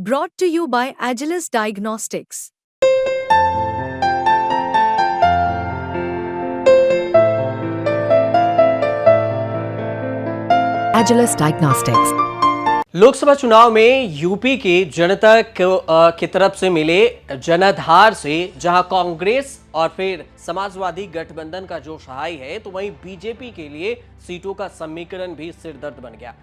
Brought to you by Agilus Diagnostics. Agilus Diagnostics. Lok Sabha चुनाव में UP की जनता की तरफ से मिले जनाधार से जहां कांग्रेस और फिर समाजवादी गठबंधन का जो सहाय है, तो वहीं बीजेपी के लिए सीटों का समीकरण भी सिरदर्द बन गया।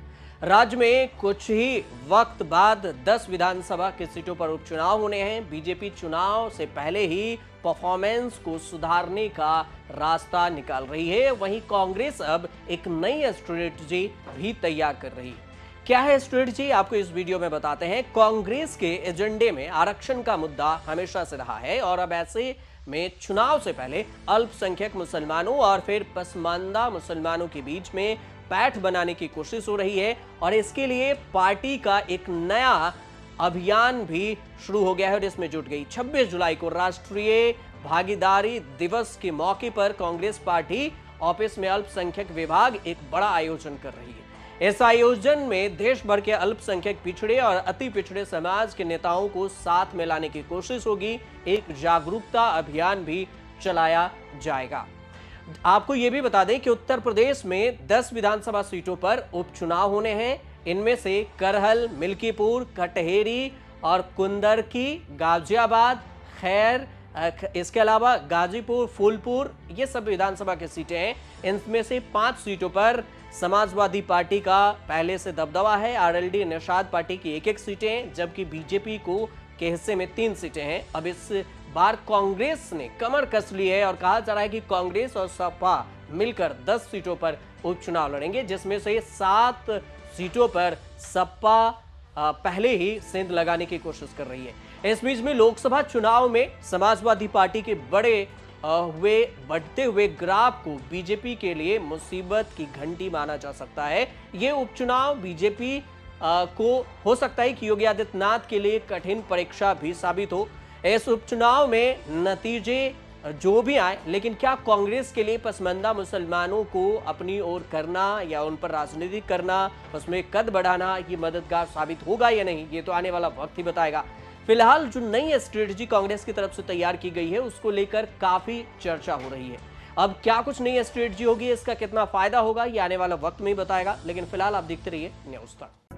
राज्य में कुछ ही वक्त बाद 10 विधानसभा की सीटों पर उपचुनाव होने हैं। बीजेपी चुनाव से पहले ही परफॉर्मेंस को सुधारने का रास्ता निकाल रही है, वहीं कांग्रेस अब एक नई स्ट्रेटजी भी तैयार कर रही है। क्या है स्ट्रेटजी, आपको इस वीडियो में बताते हैं। कांग्रेस के एजेंडे में आरक्षण का मुद्दा हमेशा से रहा है और अब ऐसे में चुनाव से पहले अल्पसंख्यक मुसलमानों और फिर पसमानदा मुसलमानों के बीच में पैठ बनाने की कोशिश हो रही है और इसके लिए पार्टी का एक नया अभियान भी शुरू हो गया है और इसमें जुट गई। 26 जुलाई को राष्ट्रीय भागीदारी दिवस के मौके पर कांग्रेस पार्टी ऑफिस में अल्पसंख्यक विभाग एक बड़ा आयोजन कर रही है। इस आयोजन में देश भर के अल्पसंख्यक पिछड़े और अति पिछड़े समाज के नेताओं को साथ में लाने की कोशिश होगी। एक जागरूकता अभियान भी चलाया जाएगा। आपको यह भी बता दें कि उत्तर प्रदेश में 10 विधानसभा सीटों पर उपचुनाव होने हैं। इनमें से करहल, मिल्कीपुर, कटहेरी और कुंदरकी, गाजियाबाद, खैर, इसके अलावा गाजीपुर, फूलपुर, ये सब विधानसभा की सीटें हैं। इनमें से 5 सीटों पर समाजवादी पार्टी का पहले से दबदबा है। आरएलडी निषाद पार्टी की 1-1 सीटें, जबकि बीजेपी के हिस्से में 3 सीटें हैं। अब इस बार कांग्रेस ने कमर कस ली है और कहा जा रहा है कि कांग्रेस और सपा मिलकर 10 सीटों पर उपचुनाव लड़ेंगे, जिसमें से 7 सीटों पर सपा पहले ही सेंध लगाने की कोशिश कर रही है। इस बीच में लोकसभा चुनाव में समाजवादी पार्टी के बढ़ते हुए ग्राफ को बीजेपी के लिए मुसीबत की घंटी माना जा सकता है। ये उपचुनाव बीजेपी को हो सकता है कि योगी आदित्यनाथ के लिए कठिन परीक्षा भी साबित हो। इस उपचुनाव में नतीजे जो भी आए, लेकिन क्या कांग्रेस के लिए पसमानदा मुसलमानों को अपनी ओर करना या उन पर राजनीति करना, उसमें कद बढ़ाना, ये मददगार साबित होगा या नहीं, ये तो आने वाला वक्त ही बताएगा। फिलहाल जो नई स्ट्रेटजी कांग्रेस की तरफ से तैयार की गई है, उसको लेकर काफी चर्चा हो रही है। अब क्या कुछ नई स्ट्रेटजी होगी, इसका कितना फायदा होगा, ये आने वाला वक्त में ही बताएगा। लेकिन फिलहाल आप देखते रहिए न्यूज़ तक।